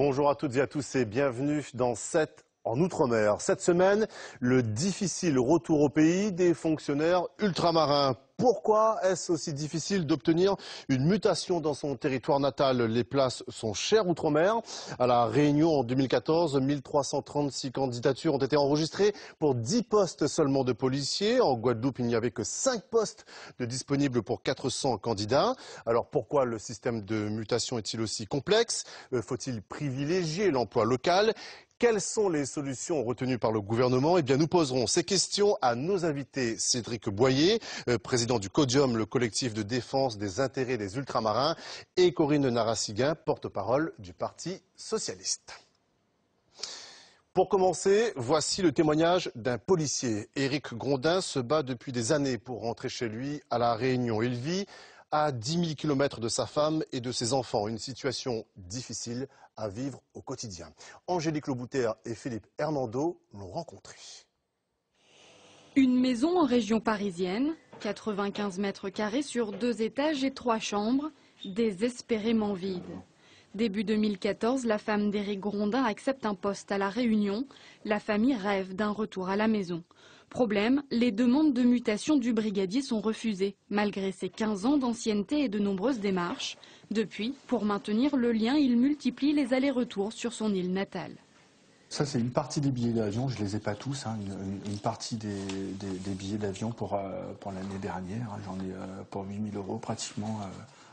Bonjour à toutes et à tous et bienvenue dans en Outre-mer. Cette semaine, le difficile retour au pays des fonctionnaires ultramarins. Pourquoi est-ce aussi difficile d'obtenir une mutation dans son territoire natal? Les places sont chères outre-mer. À La Réunion, en 2014, 1336 candidatures ont été enregistrées pour 10 postes seulement de policiers. En Guadeloupe, il n'y avait que 5 postes de disponibles pour 400 candidats. Alors pourquoi le système de mutation est-il aussi complexe? Faut-il privilégier l'emploi local? Quelles sont les solutions retenues par le gouvernement? Eh bien, nous poserons ces questions à nos invités. Cédric Boyer, président du CODIUM, le collectif de défense des intérêts des ultramarins, et Corinne Narassiguin, porte-parole du Parti socialiste. Pour commencer, voici le témoignage d'un policier. Éric Grondin se bat depuis des années pour rentrer chez lui à La Réunion. Il vit à 10 000 km de sa femme et de ses enfants. Une situation difficile à vivre au quotidien. Angélique Lobouter et Philippe Hernando l'ont rencontré. Une maison en région parisienne, 95 mètres carrés sur 2 étages et 3 chambres, désespérément vide. Début 2014, la femme d'Éric Grondin accepte un poste à La Réunion. La famille rêve d'un retour à la maison. Problème, les demandes de mutation du brigadier sont refusées, malgré ses 15 ans d'ancienneté et de nombreuses démarches. Depuis, pour maintenir le lien, il multiplie les allers-retours sur son île natale. Ça, c'est une partie des billets d'avion, je ne les ai pas tous, hein, une partie des billets d'avion pour l'année dernière. Hein, j'en ai pour 8 000 € pratiquement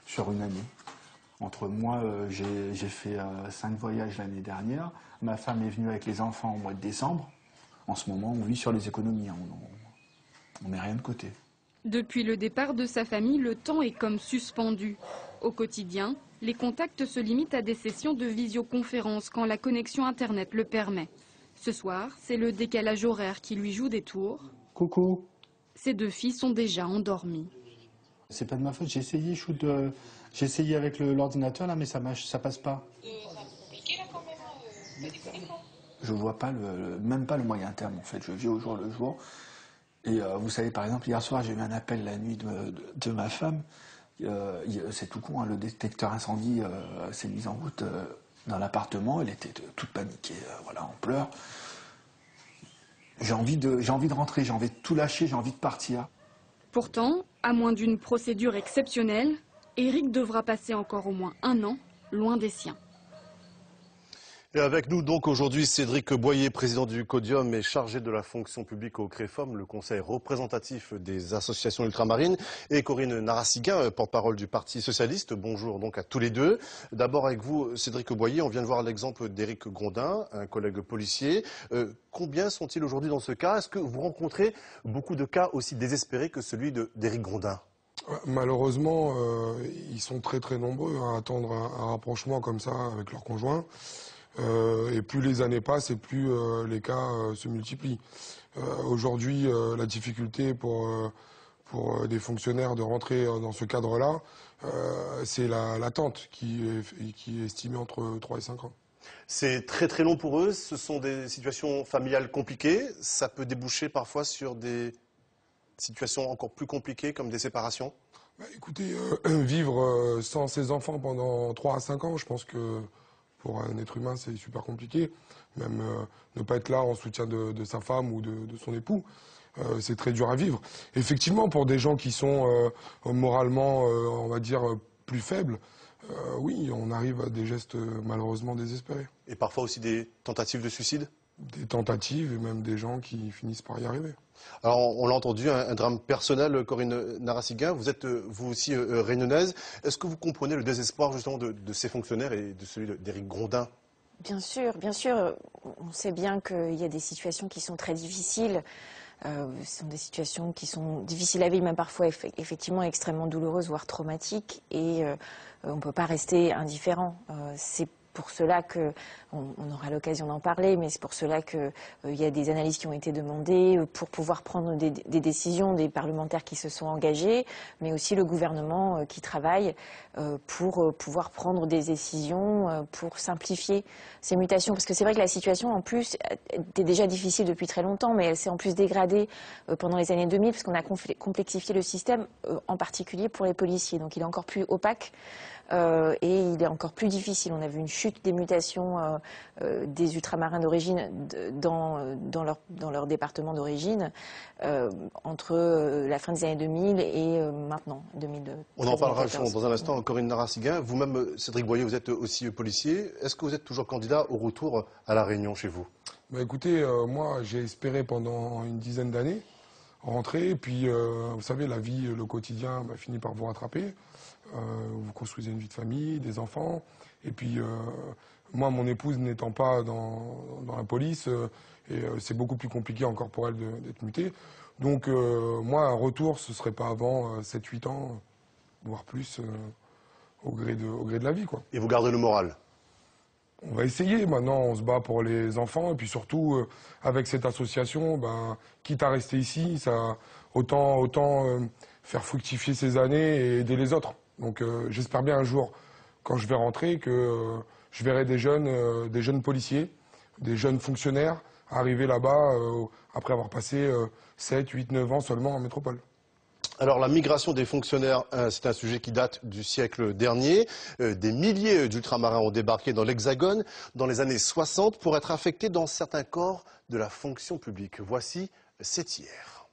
sur une année. Entre moi, j'ai fait 5 voyages l'année dernière. Ma femme est venue avec les enfants au mois de décembre. En ce moment, on vit sur les économies, hein, on met rien de côté. Depuis le départ de sa famille, le temps est comme suspendu. Au quotidien, les contacts se limitent à des sessions de visioconférence quand la connexion Internet le permet. Ce soir, c'est le décalage horaire qui lui joue des tours. Coucou. Ses 2 filles sont déjà endormies. C'est pas de ma faute, j'ai essayé avec l'ordinateur là, mais ça passe pas. Je vois pas même pas le moyen terme en fait, je vis au jour le jour. Et vous savez, par exemple, hier soir, j'ai eu un appel la nuit de ma femme. C'est tout con, hein, le détecteur incendie s'est mis en route dans l'appartement. Elle était toute paniquée, voilà, en pleurs. J'ai envie de rentrer, j'ai envie de tout lâcher, j'ai envie de partir. Pourtant, à moins d'une procédure exceptionnelle, Éric devra passer encore au moins 1 an loin des siens. Et avec nous donc aujourd'hui Cédric Boyer, président du CODIUM et chargé de la fonction publique au CREFOM, le conseil représentatif des associations ultramarines, et Corinne Narassiguin, porte-parole du Parti socialiste. Bonjour donc à tous les deux. D'abord avec vous Cédric Boyer, on vient de voir l'exemple d'Éric Grondin, un collègue policier. Combien sont-ils aujourd'hui dans ce cas? Est-ce que vous rencontrez beaucoup de cas aussi désespérés que celui d'Éric Grondin? Malheureusement, ils sont très très nombreux à attendre un rapprochement comme ça avec leur conjoint. Et plus les années passent et plus les cas se multiplient. Aujourd'hui, la difficulté pour des fonctionnaires de rentrer dans ce cadre-là, c'est l'attente qui est estimée entre 3 et 5 ans. C'est très très long pour eux, ce sont des situations familiales compliquées, ça peut déboucher parfois sur des situations encore plus compliquées comme des séparations? Écoutez, vivre sans ses enfants pendant 3 à 5 ans, je pense que pour un être humain, c'est super compliqué. Même ne pas être là en soutien de sa femme ou de son époux, c'est très dur à vivre. Effectivement, pour des gens qui sont moralement, on va dire, plus faibles, oui, on arrive à des gestes malheureusement désespérés. Et parfois aussi des tentatives de suicide? Des tentatives et même des gens qui finissent par y arriver. Alors, on l'a entendu, un drame personnel, Corinne Narassiguin. Vous êtes, vous aussi, réunionnaise. Est-ce que vous comprenez le désespoir, justement, de ces fonctionnaires et de celui d'Éric Grondin? Bien sûr, bien sûr. On sait bien qu'il y a des situations qui sont très difficiles. Ce sont des situations qui sont difficiles à vivre, même parfois effectivement extrêmement douloureuses, voire traumatiques. Et on ne peut pas rester indifférent. C'est pour cela que, on aura l'occasion d'en parler, mais c'est pour cela qu'il y a des analyses qui ont été demandées pour pouvoir prendre des décisions, des parlementaires qui se sont engagés, mais aussi le gouvernement qui travaille pour pouvoir prendre des décisions pour simplifier ces mutations. Parce que c'est vrai que la situation, en plus, était déjà difficile depuis très longtemps, mais elle s'est en plus dégradée pendant les années 2000, parce qu'on a complexifié le système, en particulier pour les policiers. Donc il est encore plus opaque. et il est encore plus difficile. On a vu une chute des mutations des ultramarins d'origine dans leur département d'origine entre la fin des années 2000 et maintenant, 2013. On en parlera dans un instant. Corinne Narassiguin, vous-même, Cédric Boyer, vous êtes aussi policier. Est-ce que vous êtes toujours candidat au retour à La Réunion chez vous? Bah écoutez, moi j'ai espéré pendant une dizaine d'années rentrer, et puis vous savez, la vie, le quotidien finit par vous rattraper. Vous construisez une vie de famille, des enfants, et puis moi, mon épouse n'étant pas dans la police, c'est beaucoup plus compliqué encore pour elle d'être mutée. Donc moi, un retour, ce serait pas avant 7-8 ans, voire plus, au gré de la vie, quoi. Et vous gardez le moral? On va essayer. Maintenant, on se bat pour les enfants. Et puis surtout, avec cette association, quitte à rester ici, autant faire fructifier ces années et aider les autres. Donc j'espère bien un jour, quand je vais rentrer, que je verrai des jeunes policiers, des jeunes fonctionnaires arriver là-bas après avoir passé 7, 8, 9 ans seulement en métropole. Alors la migration des fonctionnaires, c'est un sujet qui date du siècle dernier. Des milliers d'ultramarins ont débarqué dans l'Hexagone dans les années 60 pour être affectés dans certains corps de la fonction publique. Voici Sétière.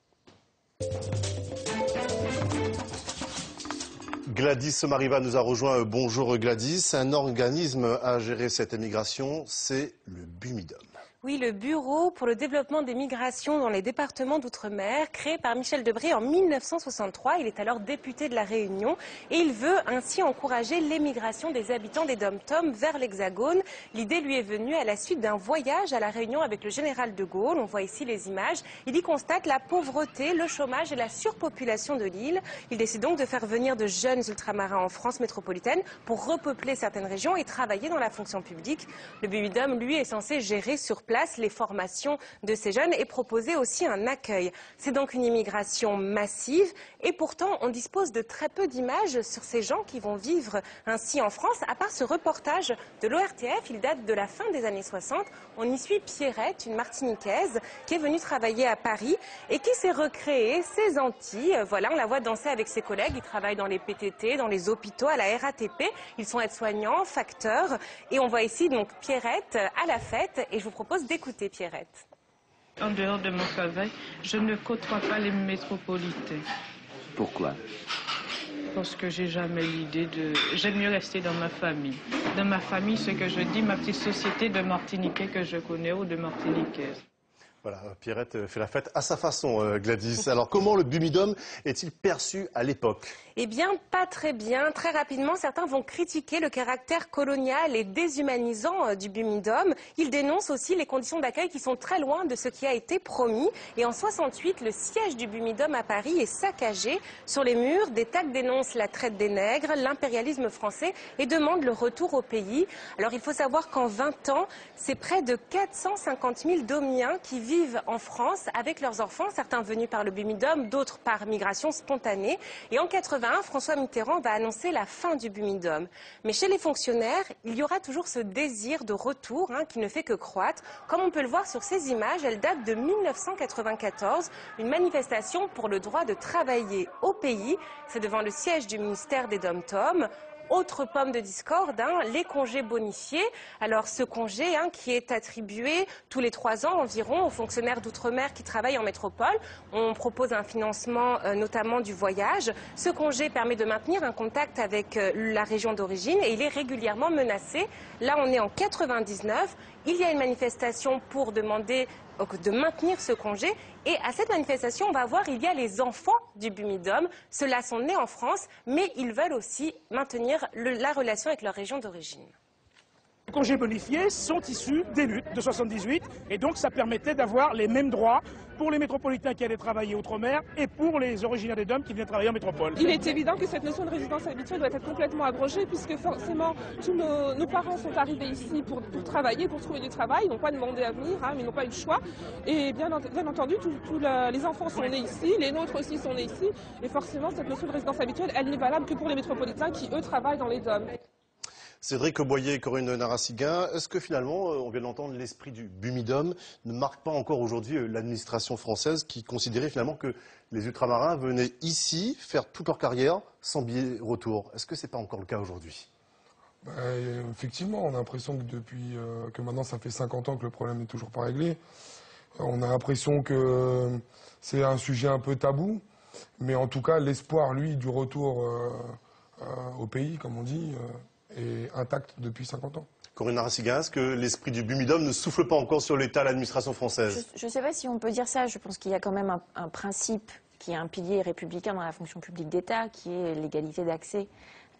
Gladys Somariva nous a rejoint. Bonjour Gladys. Un organisme a géré cette émigration, c'est le BUMIDOM. Oui, le Bureau pour le développement des migrations dans les départements d'outre-mer, créé par Michel Debré en 1963. Il est alors député de la Réunion et il veut ainsi encourager l'émigration des habitants des DOM-TOM vers l'Hexagone. L'idée lui est venue à la suite d'un voyage à la Réunion avec le général de Gaulle. On voit ici les images. Il y constate la pauvreté, le chômage et la surpopulation de l'île. Il décide donc de faire venir de jeunes ultramarins en France métropolitaine pour repeupler certaines régions et travailler dans la fonction publique. Le BUMIDOM, lui, est censé gérer sur place les formations de ces jeunes et proposer aussi un accueil. C'est donc une immigration massive et pourtant on dispose de très peu d'images sur ces gens qui vont vivre ainsi en France. À part ce reportage de l'ORTF, il date de la fin des années 60. On y suit Pierrette, une Martiniquaise qui est venue travailler à Paris et qui s'est recréée ses Antilles. Voilà, on la voit danser avec ses collègues. Ils travaillent dans les PTT, dans les hôpitaux, à la RATP. Ils sont aides-soignants, facteurs. Et on voit ici donc Pierrette à la fête et je vous propose d'écouter Pierrette. En dehors de mon travail, je ne côtoie pas les métropolitains. Pourquoi? Parce que j'ai jamais l'idée de... J'aime mieux rester dans ma famille. Dans ma famille, ce que je dis, ma petite société de Martiniquais que je connais ou de Martiniquaises. Voilà, Pierrette fait la fête à sa façon, Gladys. Alors, comment le BUMIDOM est-il perçu à l'époque? Eh bien, pas très bien. Très rapidement, certains vont critiquer le caractère colonial et déshumanisant du BUMIDOM. Ils dénoncent aussi les conditions d'accueil qui sont très loin de ce qui a été promis. Et en 68, le siège du BUMIDOM à Paris est saccagé. Sur les murs, des tags dénoncent la traite des nègres, l'impérialisme français et demandent le retour au pays. Alors, il faut savoir qu'en 20 ans, c'est près de 450 000 Domiens qui vivent en France avec leurs enfants, certains venus par le BUMIDOM, d'autres par migration spontanée. Et en 81, François Mitterrand va annoncer la fin du BUMIDOM. Mais chez les fonctionnaires, il y aura toujours ce désir de retour qui ne fait que croître. Comme on peut le voir sur ces images, elle date de 1994, une manifestation pour le droit de travailler au pays. C'est devant le siège du ministère des DOM-TOM. Autre pomme de discorde, les congés bonifiés. Alors ce congé qui est attribué tous les 3 ans environ aux fonctionnaires d'outre-mer qui travaillent en métropole. On propose un financement notamment du voyage. Ce congé permet de maintenir un contact avec la région d'origine et il est régulièrement menacé. Là on est en 99. Il y a une manifestation pour demander de maintenir ce congé. Et à cette manifestation, on va voir, il y a les enfants du BUMIDOM. Ceux-là sont nés en France, mais ils veulent aussi maintenir la relation avec leur région d'origine. Les congés bonifiés sont issus des luttes de 78 et donc ça permettait d'avoir les mêmes droits pour les métropolitains qui allaient travailler outre-mer et pour les originaires des DOM qui venaient travailler en métropole. Il est évident que cette notion de résidence habituelle doit être complètement abrogée puisque forcément tous nos parents sont arrivés ici pour travailler, pour trouver du travail, ils n'ont pas demandé à venir, mais ils n'ont pas eu le choix. Et bien entendu, les enfants sont nés ici, les nôtres aussi sont nés ici et forcément cette notion de résidence habituelle, elle n'est valable que pour les métropolitains qui eux travaillent dans les DOM. Cédric Boyer et Corinne Narassiguin, est-ce que finalement, on vient d'entendre, l'esprit du Bumidum ne marque pas encore aujourd'hui l'administration française qui considérait finalement que les ultramarins venaient ici faire toute leur carrière sans billet retour? Est-ce que ce n'est pas encore le cas aujourd'hui? Effectivement, on a l'impression que depuis que maintenant ça fait 50 ans que le problème n'est toujours pas réglé. On a l'impression que c'est un sujet un peu tabou, mais en tout cas l'espoir, lui, du retour au pays, comme on dit, est intact depuis 50 ans. Corinne Narassiguin, est-ce que l'esprit du Bumidum ne souffle pas encore sur l'État, l'administration française? Je ne sais pas si on peut dire ça. Je pense qu'il y a quand même un principe qui est un pilier républicain dans la fonction publique d'État, qui est l'égalité d'accès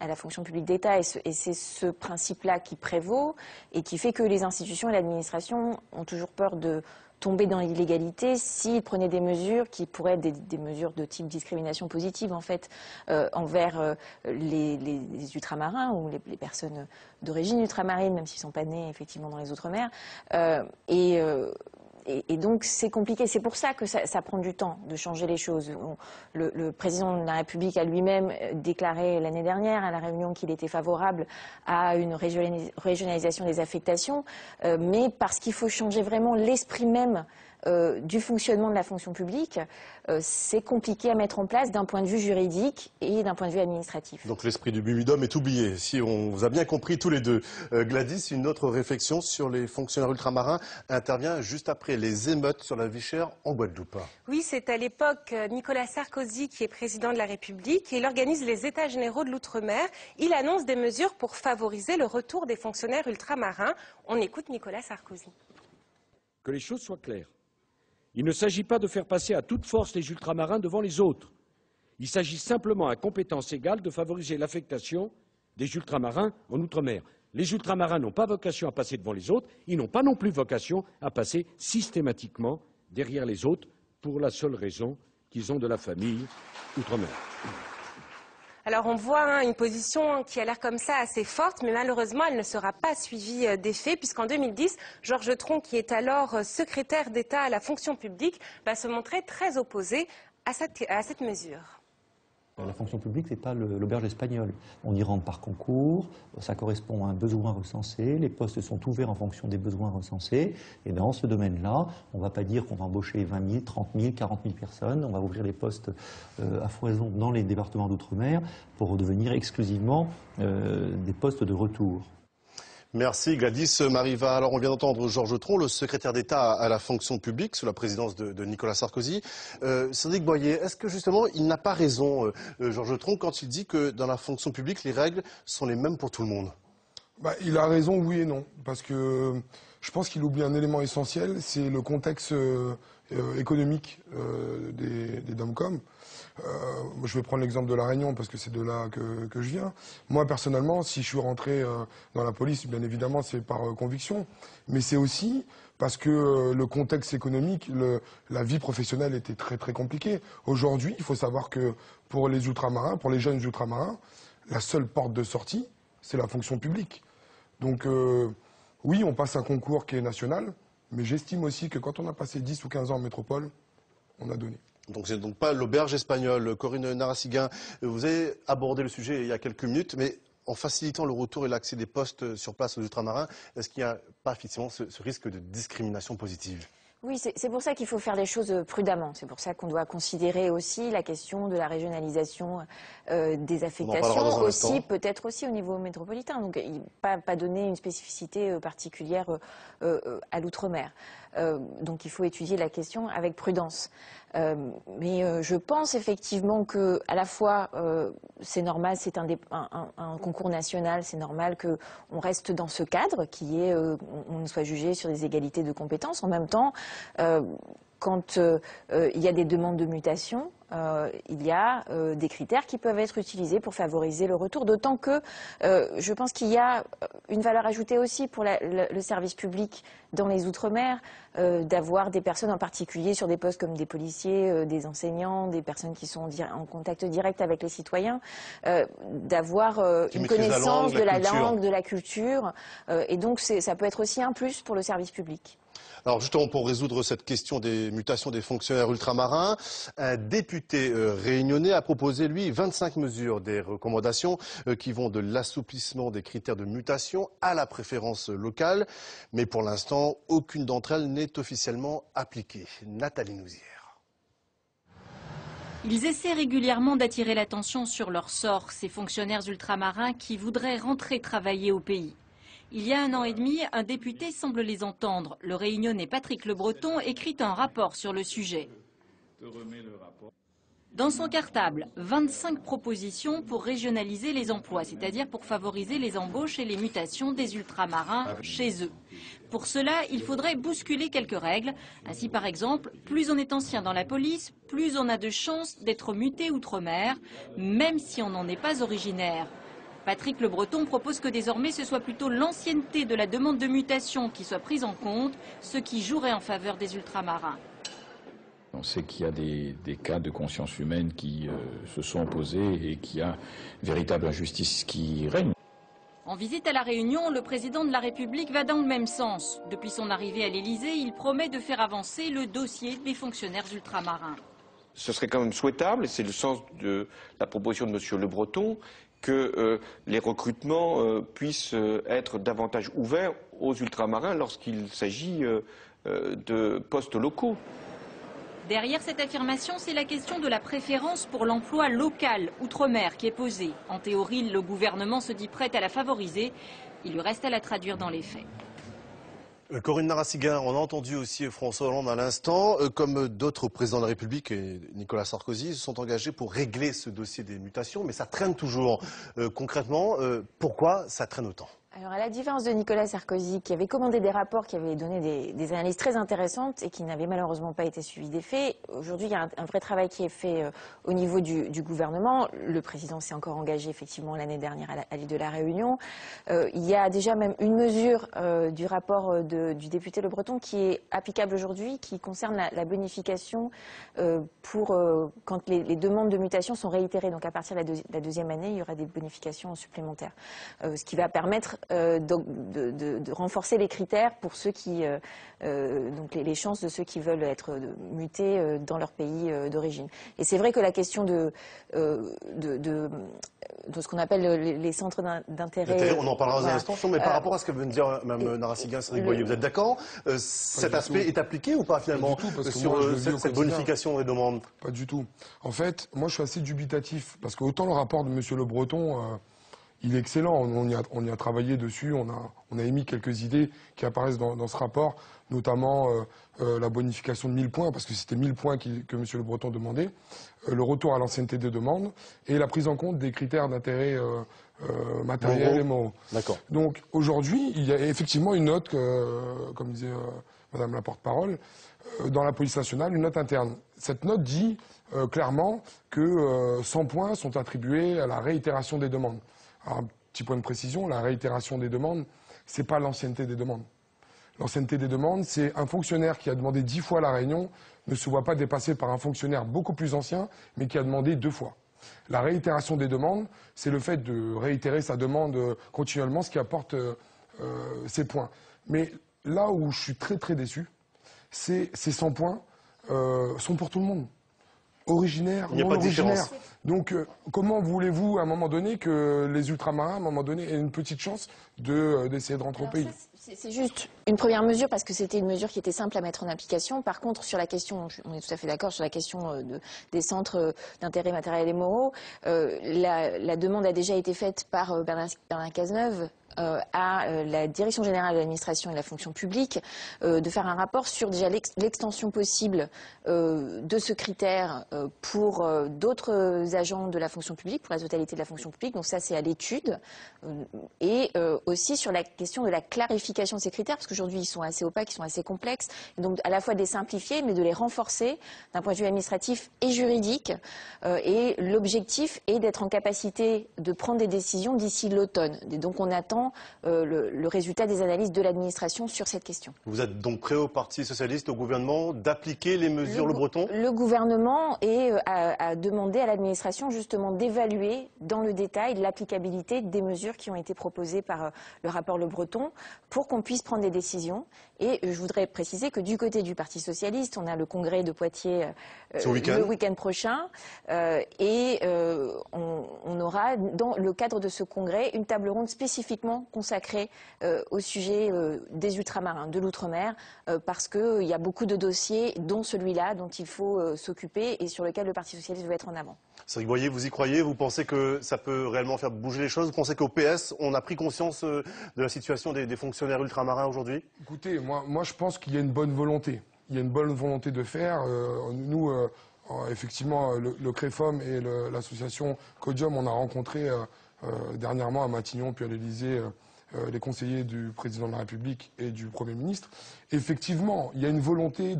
à la fonction publique d'État. Et c'est ce principe-là qui prévaut et qui fait que les institutions et l'administration ont toujours peur de tomber dans l'illégalité s'ils prenaient des mesures qui pourraient être des mesures de type discrimination positive, en fait, envers les ultramarins ou les personnes d'origine ultramarine, même s'ils ne sont pas nés, effectivement, dans les Outre-mer. Et donc, c'est compliqué. C'est pour ça que ça prend du temps de changer les choses. Le président de la République a lui-même déclaré l'année dernière à la réunion qu'il était favorable à une régionalisation des affectations, mais parce qu'il faut changer vraiment l'esprit même du fonctionnement de la fonction publique, c'est compliqué à mettre en place d'un point de vue juridique et d'un point de vue administratif. Donc l'esprit du Bumidum est oublié. Si on vous a bien compris tous les deux. Gladys, une autre réflexion sur les fonctionnaires ultramarins intervient juste après les émeutes sur la vie chère en Guadeloupe. Oui, c'est à l'époque Nicolas Sarkozy qui est président de la République et il organise les États généraux de l'Outre-mer. Il annonce des mesures pour favoriser le retour des fonctionnaires ultramarins. On écoute Nicolas Sarkozy. Que les choses soient claires. Il ne s'agit pas de faire passer à toute force les ultramarins devant les autres. Il s'agit simplement, à compétence égale, de favoriser l'affectation des ultramarins en Outre-mer. Les ultramarins n'ont pas vocation à passer devant les autres, ils n'ont pas non plus vocation à passer systématiquement derrière les autres pour la seule raison qu'ils ont de la famille Outre-mer. Alors on voit une position qui a l'air comme ça assez forte, mais malheureusement elle ne sera pas suivie d'effet, puisqu'en 2010, Georges Tron, qui est alors secrétaire d'État à la fonction publique, va se montrer très opposé à cette mesure. La fonction publique, ce n'est pas l'auberge espagnole. On y rentre par concours, ça correspond à un besoin recensé, les postes sont ouverts en fonction des besoins recensés. Et dans ce domaine-là, on ne va pas dire qu'on va embaucher 20 000, 30 000, 40 000 personnes. On va ouvrir les postes à foison dans les départements d'outre-mer pour devenir exclusivement des postes de retour. Merci Gladys Mariva. Alors on vient d'entendre Georges Tron, le secrétaire d'État à la fonction publique sous la présidence de Nicolas Sarkozy. Cédric Boyer, est-ce que justement il n'a pas raison, Georges Tron, quand il dit que dans la fonction publique, les règles sont les mêmes pour tout le monde? Il a raison, oui et non. Parce que je pense qu'il oublie un élément essentiel, c'est le contexte économique des DOMCOM. Je vais prendre l'exemple de La Réunion parce que c'est de là que je viens. Moi, personnellement, si je suis rentré dans la police, bien évidemment, c'est par conviction. Mais c'est aussi parce que le contexte économique, la vie professionnelle était très, très compliquée. Aujourd'hui, il faut savoir que pour les ultramarins, pour les jeunes ultramarins, la seule porte de sortie, c'est la fonction publique. Donc, oui, on passe un concours qui est national, mais j'estime aussi que quand on a passé 10 ou 15 ans en métropole, on a donné. Donc c'est donc pas l'auberge espagnole. Corinne Narassiguin, vous avez abordé le sujet il y a quelques minutes, mais en facilitant le retour et l'accès des postes sur place aux ultramarins, est-ce qu'il n'y a pas effectivement ce risque de discrimination positive ? Oui, c'est pour ça qu'il faut faire les choses prudemment. C'est pour ça qu'on doit considérer aussi la question de la régionalisation des affectations, aussi peut-être aussi au niveau métropolitain. Donc, pas donner une spécificité particulière à l'outre-mer. Donc, il faut étudier la question avec prudence. Mais je pense effectivement que, à la fois, c'est normal, c'est un concours national, c'est normal qu'on reste dans ce cadre qui est, on soit jugé sur des égalités de compétences. En même temps, quand il y a des demandes de mutation, il y a des critères qui peuvent être utilisés pour favoriser le retour. D'autant que je pense qu'il y a une valeur ajoutée aussi pour le service public dans les Outre-mer, d'avoir des personnes en particulier sur des postes comme des policiers, des enseignants, des personnes qui sont en contact direct avec les citoyens, d'avoir une connaissance de la langue, de la culture. Et donc ça peut être aussi un plus pour le service public. Alors justement, pour résoudre cette question des mutations des fonctionnaires ultramarins, un député réunionnais a proposé, lui, 25 mesures, des recommandations qui vont de l'assouplissement des critères de mutation à la préférence locale. Mais pour l'instant, aucune d'entre elles n'est officiellement appliquée. Nathalie Nouzière. Ils essaient régulièrement d'attirer l'attention sur leur sort, ces fonctionnaires ultramarins qui voudraient rentrer travailler au pays. Il y a 1 an et demi, un député semble les entendre. Le Réunionnais Patrick Le Breton écrit un rapport sur le sujet. Dans son cartable, 25 propositions pour régionaliser les emplois, c'est-à-dire pour favoriser les embauches et les mutations des ultramarins chez eux. Pour cela, il faudrait bousculer quelques règles. Ainsi, par exemple, plus on est ancien dans la police, plus on a de chances d'être muté outre-mer, même si on n'en est pas originaire. Patrick Le Breton propose que désormais ce soit plutôt l'ancienneté de la demande de mutation qui soit prise en compte, ce qui jouerait en faveur des ultramarins. On sait qu'il y a des cas de conscience humaine qui se sont opposés et qu'il y a une véritable injustice qui règne. En visite à La Réunion, le président de la République va dans le même sens. Depuis son arrivée à l'Élysée, il promet de faire avancer le dossier des fonctionnaires ultramarins. Ce serait quand même souhaitable, et c'est le sens de la proposition de M. Le Breton, que les recrutements puissent être davantage ouverts aux ultramarins lorsqu'il s'agit de postes locaux. Derrière cette affirmation, c'est la question de la préférence pour l'emploi local, outre-mer, qui est posée. En théorie, le gouvernement se dit prêt à la favoriser. Il lui reste à la traduire dans les faits. Corinne Narassiguin, on a entendu aussi François Hollande à l'instant, comme d'autres présidents de la République et Nicolas Sarkozy se sont engagés pour régler ce dossier des mutations, mais ça traîne toujours. Concrètement, pourquoi ça traîne autant ? Alors, à la différence de Nicolas Sarkozy, qui avait commandé des rapports, qui avaient donné des analyses très intéressantes et qui n'avaient malheureusement pas été suivis des faits, aujourd'hui, il y a un vrai travail qui est fait au niveau du gouvernement. Le président s'est encore engagé, effectivement, l'année dernière à l'île de la Réunion. Il y a déjà même une mesure du rapport du député Le Breton qui est applicable aujourd'hui, qui concerne la bonification pour quand les demandes de mutation sont réitérées. Donc, à partir de la deuxième année, il y aura des bonifications supplémentaires. Ce qui va permettre de renforcer les critères pour ceux qui, donc les chances de ceux qui veulent être mutés dans leur pays d'origine. Et c'est vrai que la question de ce qu'on appelle les centres d'intérêt... On en parlera dans un instant, mais par rapport à ce que vient de dire Mme Narassiguin, Cédric Boyer, vous êtes d'accord? Cet aspect est appliqué ou pas finalement sur cette bonification des demandes? Pas du tout. En fait, moi je suis assez dubitatif, parce que autant le rapport de M. Le Breton... il est excellent, on y a travaillé dessus, on a émis quelques idées qui apparaissent dans ce rapport, notamment la bonification de 1000 points, parce que c'était 1000 points que M. Le Breton demandait, le retour à l'ancienneté des demandes et la prise en compte des critères d'intérêt matériel et moraux. D'accord. Donc aujourd'hui, il y a effectivement une note, comme disait Madame la porte-parole, dans la police nationale, une note interne. Cette note dit clairement que 100 points sont attribués à la réitération des demandes. Alors, un petit point de précision, la réitération des demandes, ce n'est pas l'ancienneté des demandes. L'ancienneté des demandes, c'est un fonctionnaire qui a demandé 10 fois la réunion, ne se voit pas dépassé par un fonctionnaire beaucoup plus ancien, mais qui a demandé 2 fois. La réitération des demandes, c'est le fait de réitérer sa demande continuellement, ce qui apporte ces points. Mais là où je suis très très déçu, c'est ces 100 points sont pour tout le monde. Originaire, non originaire. Donc, comment voulez-vous, à un moment donné, que les ultramarins, à un moment donné, aient une petite chance d'essayer de rentrer au pays? C'est juste une première mesure, parce que c'était une mesure qui était simple à mettre en application. Par contre, sur la question, on est tout à fait d'accord, sur la question des centres d'intérêt matériel et moraux, la demande a déjà été faite par Bernard Cazeneuve à la Direction générale de l'administration et de la fonction publique de faire un rapport sur déjà l'extension possible de ce critère pour d'autres agents de la fonction publique, pour la totalité de la fonction publique. Donc ça, c'est à l'étude. Et aussi sur la question de la clarification de ces critères, parce qu'aujourd'hui, ils sont assez opaques, ils sont assez complexes. Et donc, à la fois de les simplifier, mais de les renforcer d'un point de vue administratif et juridique. Et l'objectif est d'être en capacité de prendre des décisions d'ici l'automne. Et donc, on attend attend le résultat des analyses de l'administration sur cette question. Vous êtes donc prêt au Parti socialiste, au gouvernement, d'appliquer les mesures Le Breton? Le gouvernement a demandé à l'administration justement d'évaluer dans le détail l'applicabilité des mesures qui ont été proposées par le rapport Le Breton pour qu'on puisse prendre des décisions. Et je voudrais préciser que du côté du Parti socialiste, on a le congrès de Poitiers le week-end prochain on aura dans le cadre de ce congrès une table ronde spécifiquement consacrée au sujet des ultramarins, de l'outre-mer, parce qu'il y a beaucoup de dossiers, dont celui-là, dont il faut s'occuper et sur lequel le Parti socialiste veut être en avant. Cédric Boyer, vous y croyez? Vous pensez que ça peut réellement faire bouger les choses? Vous pensez qu'au PS, on a pris conscience de la situation des fonctionnaires ultramarins aujourd'hui? Écoutez, moi je pense qu'il y a une bonne volonté. Il y a une bonne volonté de faire. Nous, effectivement, le CREFOM et l'association Codium, on a rencontré dernièrement à Matignon puis à l'Élysée les conseillers du président de la République et du Premier ministre. Effectivement, il y a une volonté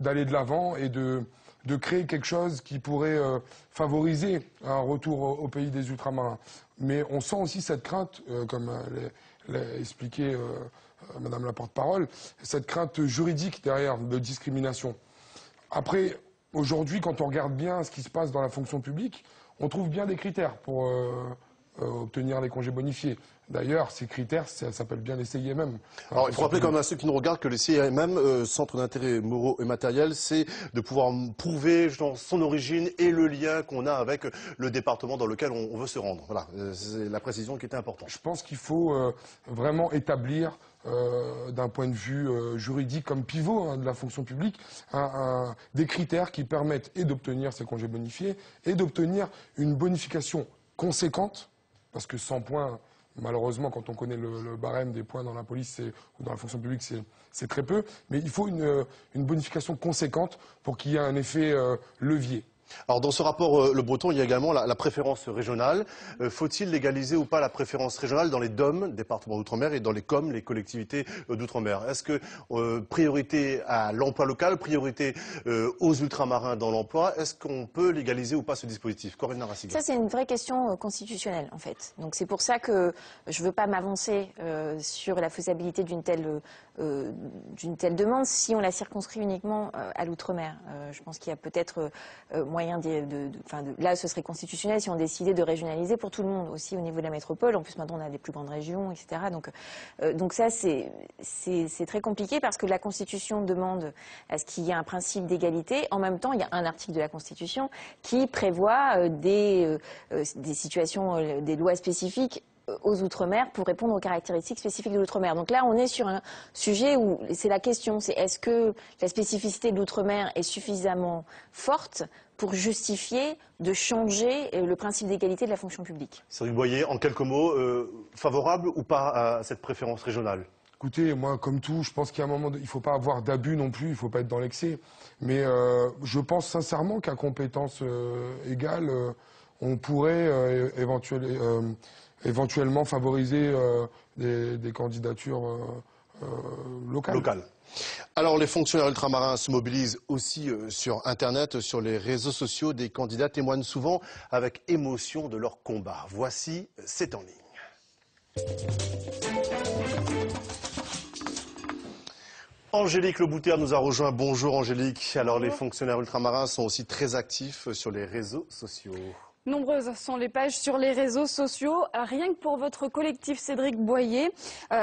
d'aller de l'avant et de créer quelque chose qui pourrait favoriser un retour au pays des ultramarins. Mais on sent aussi cette crainte, comme l'a expliqué Madame la porte-parole, cette crainte juridique derrière de discrimination. Après, aujourd'hui, quand on regarde bien ce qui se passe dans la fonction publique, on trouve bien des critères pour obtenir les congés bonifiés. D'ailleurs, ces critères, ça s'appelle bien les CIMM. Alors, il faut rappeler quand même à ceux qui nous regardent que les CIMM, Centre d'intérêt moraux et matériels, c'est de pouvoir prouver son origine et le lien qu'on a avec le département dans lequel on veut se rendre. Voilà, c'est la précision qui était importante. Je pense qu'il faut vraiment établir, d'un point de vue juridique comme pivot de la fonction publique, des critères qui permettent et d'obtenir ces congés bonifiés et d'obtenir une bonification conséquente, parce que 100 points... Malheureusement, quand on connaît le barème des points dans la police ou dans la fonction publique, c'est très peu. Mais il faut une bonification conséquente pour qu'il y ait un effet levier. Alors dans ce rapport Le Breton, il y a également la préférence régionale. Faut-il légaliser ou pas la préférence régionale dans les DOM, départements d'outre-mer, et dans les COM, les collectivités d'outre-mer? Est-ce que priorité à l'emploi local, priorité aux ultramarins dans l'emploi, est-ce qu'on peut légaliser ou pas ce dispositif? Corinne Narassiga. Ça, c'est une vraie question constitutionnelle, en fait. Donc c'est pour ça que je ne veux pas m'avancer sur la faisabilité d'une telle demande si on la circonscrit uniquement à l'outre-mer. Je pense qu'il y a peut-être moyen là, ce serait constitutionnel si on décidait de régionaliser pour tout le monde, aussi au niveau de la métropole. En plus, maintenant, on a des plus grandes régions, etc. Donc ça, c'est très compliqué parce que la Constitution demande à ce qu'il y ait un principe d'égalité. En même temps, il y a un article de la Constitution qui prévoit des situations, des lois spécifiques aux Outre-mer pour répondre aux caractéristiques spécifiques de l'Outre-mer. Donc là, on est sur un sujet où c'est la question, c'est est-ce que la spécificité de l'Outre-mer est suffisamment forte pour justifier de changer le principe d'égalité de la fonction publique? Cédric Boyer, en quelques mots, favorable ou pas à cette préférence régionale? Écoutez, moi, comme tout, je pense qu'il y a un moment, il ne faut pas avoir d'abus non plus, il ne faut pas être dans l'excès. Mais je pense sincèrement qu'à compétences égales, on pourrait éventuellement favoriser des candidatures locales. Alors les fonctionnaires ultramarins se mobilisent aussi sur Internet, sur les réseaux sociaux. Des candidats témoignent souvent avec émotion de leur combat. Voici, c'est en ligne. Angélique Lebouter nous a rejoint. Bonjour Angélique. Alors les fonctionnaires ultramarins sont aussi très actifs sur les réseaux sociaux. Nombreuses sont les pages sur les réseaux sociaux. Rien que pour votre collectif Cédric Boyer,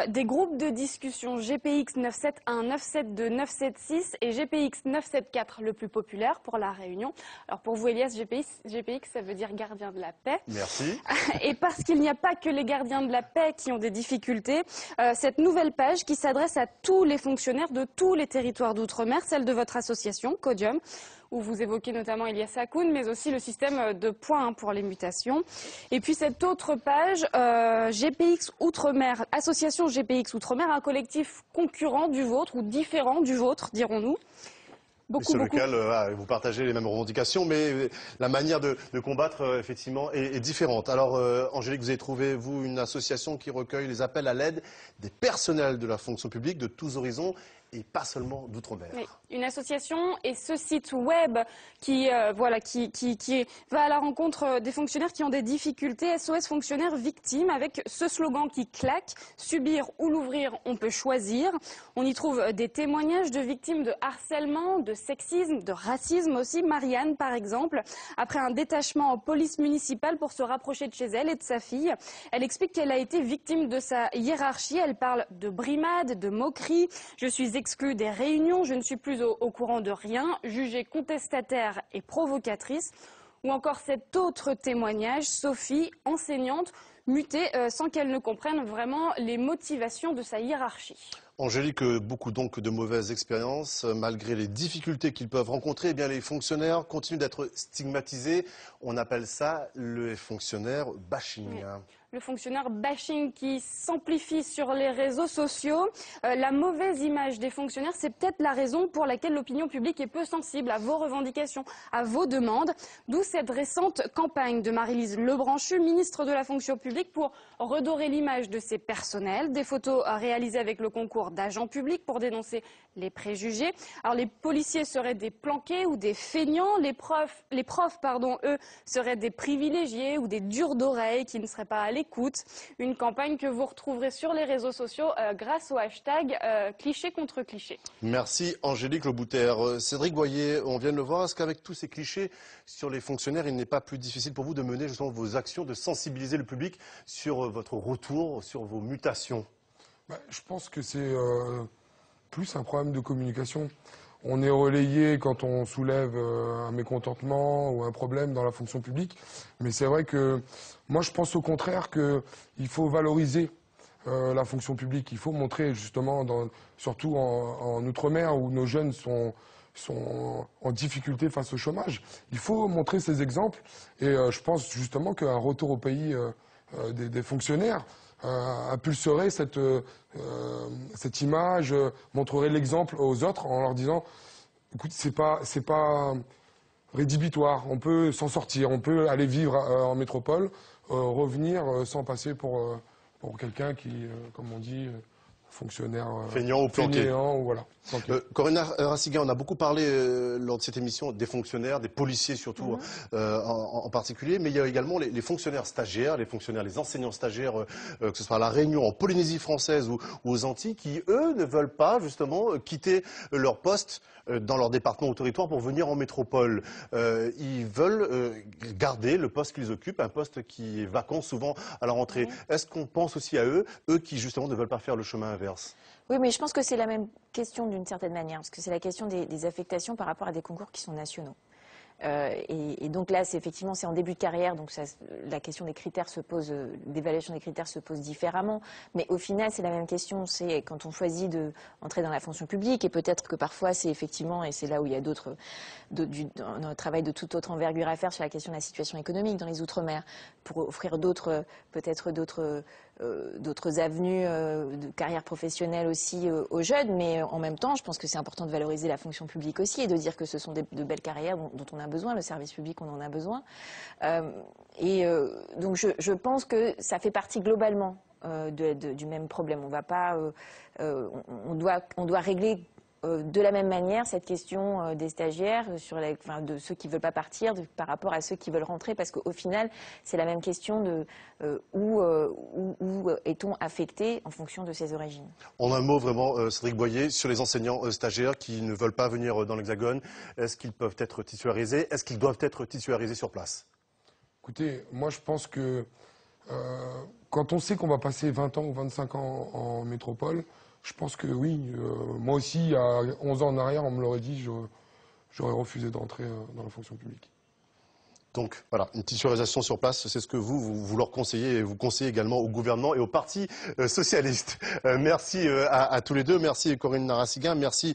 des groupes de discussion GPX 971, 972, 976 et GPX 974, le plus populaire pour la Réunion. Alors pour vous Elias, GPX ça veut dire gardien de la paix. Merci. Et parce qu'il n'y a pas que les gardiens de la paix qui ont des difficultés, cette nouvelle page qui s'adresse à tous les fonctionnaires de tous les territoires d'outre-mer, celle de votre association, Codium, où vous évoquez notamment Elias Hakoun, mais aussi le système de points pour les mutations. Et puis cette autre page, GPX Outre-mer, association GPX Outre-mer, un collectif concurrent du vôtre, ou différent du vôtre, dirons-nous. Sur lequel vous partagez les mêmes revendications, mais la manière de combattre, effectivement, est différente. Alors, Angélique, vous avez trouvé, vous, une association qui recueille les appels à l'aide des personnels de la fonction publique de tous horizons et pas seulement d'outre-mer. Oui, une association et ce site web qui va à la rencontre des fonctionnaires qui ont des difficultés, SOS fonctionnaires victimes, avec ce slogan qui claque, subir ou l'ouvrir, on peut choisir. On y trouve des témoignages de victimes de harcèlement, de sexisme, de racisme aussi. Marianne, par exemple, après un détachement en police municipale pour se rapprocher de chez elle et de sa fille, elle explique qu'elle a été victime de sa hiérarchie. Elle parle de brimades, de moqueries. Je suis exclue des réunions, je ne suis plus au courant de rien, jugée contestataire et provocatrice. Ou encore cet autre témoignage, Sophie, enseignante, mutée sans qu'elle ne comprenne vraiment les motivations de sa hiérarchie. Angélique, beaucoup donc de mauvaises expériences. Malgré les difficultés qu'ils peuvent rencontrer, eh bien, les fonctionnaires continuent d'être stigmatisés. On appelle ça le fonctionnaire bashing. Oui. Le fonctionnaire bashing qui s'amplifie sur les réseaux sociaux. La mauvaise image des fonctionnaires, c'est peut-être la raison pour laquelle l'opinion publique est peu sensible à vos revendications, à vos demandes. D'où cette récente campagne de Marie-Lise Lebranchu, ministre de la fonction publique, pour redorer l'image de ses personnels. Des photos réalisées avec le concours d'agents publics pour dénoncer les préjugés. Alors les policiers seraient des planqués ou des feignants. Les profs, eux, seraient des privilégiés ou des durs d'oreilles qui ne seraient pas à l'écoute. Une campagne que vous retrouverez sur les réseaux sociaux grâce au hashtag cliché contre cliché. Merci Angélique Lebouter. Cédric Boyer, on vient de le voir, est-ce qu'avec tous ces clichés sur les fonctionnaires, il n'est pas plus difficile pour vous de mener justement vos actions, de sensibiliser le public sur votre retour, sur vos mutations? Je pense que c'est plus un problème de communication. On est relayé quand on soulève un mécontentement ou un problème dans la fonction publique. Mais c'est vrai que moi, je pense au contraire qu'il faut valoriser la fonction publique. Il faut montrer justement, surtout en Outre-mer, où nos jeunes sont en difficulté face au chômage. Il faut montrer ces exemples. Et je pense justement qu'un retour au pays des fonctionnaires impulserait cette image, montrerait l'exemple aux autres en leur disant écoute, c'est pas rédhibitoire, on peut s'en sortir, on peut aller vivre en métropole, revenir sans passer pour quelqu'un qui, comme on dit, fonctionnaire feignant ou planqué. Voilà. Corinne Narassiguin, on a beaucoup parlé lors de cette émission des fonctionnaires, des policiers surtout en particulier, mais il y a également les fonctionnaires stagiaires, les enseignants stagiaires, que ce soit à La Réunion, en Polynésie française ou aux Antilles, qui eux ne veulent pas justement quitter leur poste dans leur département ou territoire pour venir en métropole. Ils veulent garder le poste qu'ils occupent, un poste qui est vacant souvent à la rentrée. Est-ce qu'on pense aussi à eux qui justement ne veulent pas faire le chemin inverse? Oui, mais je pense que c'est la même question d'une certaine manière, parce que c'est la question des affectations par rapport à des concours qui sont nationaux. Et donc là, effectivement, c'est en début de carrière, donc la question des critères se pose, d'évaluation des critères se pose différemment. Mais au final, c'est la même question. C'est quand on choisit d'entrer dans la fonction publique, et peut-être que parfois, c'est effectivement, et c'est là où il y a un travail de toute autre envergure à faire sur la question de la situation économique dans les Outre-mer, pour offrir peut-être d'autres avenues de carrière professionnelle aussi aux jeunes. Mais en même temps, je pense que c'est important de valoriser la fonction publique aussi et de dire que ce sont de belles carrières dont on a besoin, le service public, on en a besoin. Donc je pense que ça fait partie globalement du même problème. On va pas, on doit régler de la même manière cette question des stagiaires, de ceux qui ne veulent pas partir par rapport à ceux qui veulent rentrer, parce qu'au final, c'est la même question de où est-on affecté en fonction de ses origines. En un mot, vraiment, Cédric Boyer, sur les enseignants stagiaires qui ne veulent pas venir dans l'Hexagone, est-ce qu'ils peuvent être titularisés? Est-ce qu'ils doivent être titularisés sur place? Écoutez, moi je pense que quand on sait qu'on va passer 20 ans ou 25 ans en métropole, je pense que oui. Moi aussi, il y a 11 ans en arrière, on me l'aurait dit, j'aurais refusé d'entrer dans la fonction publique. Donc voilà, une titularisation sur place, c'est ce que vous leur conseillez, et vous conseillez également au gouvernement et au Parti socialiste. Merci à tous les deux, merci Corinne Narassiguin, merci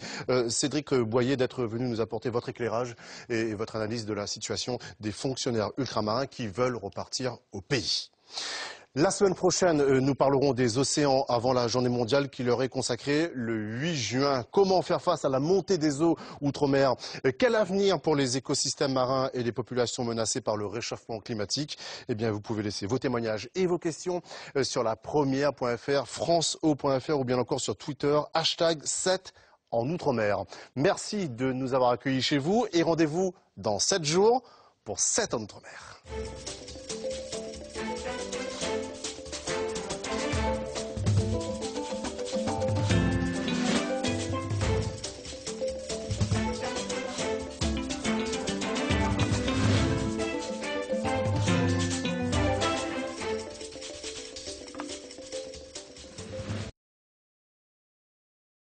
Cédric Boyer d'être venu nous apporter votre éclairage et votre analyse de la situation des fonctionnaires ultramarins qui veulent repartir au pays. La semaine prochaine, nous parlerons des océans avant la journée mondiale qui leur est consacrée le 8 juin. Comment faire face à la montée des eaux outre-mer? Quel avenir pour les écosystèmes marins et les populations menacées par le réchauffement climatique? Eh bien, vous pouvez laisser vos témoignages et vos questions sur la première.fr, franceeau.fr ou bien encore sur Twitter, hashtag 7 en Outre-mer. Merci de nous avoir accueillis chez vous et rendez-vous dans 7 jours pour 7 en Outre-mer.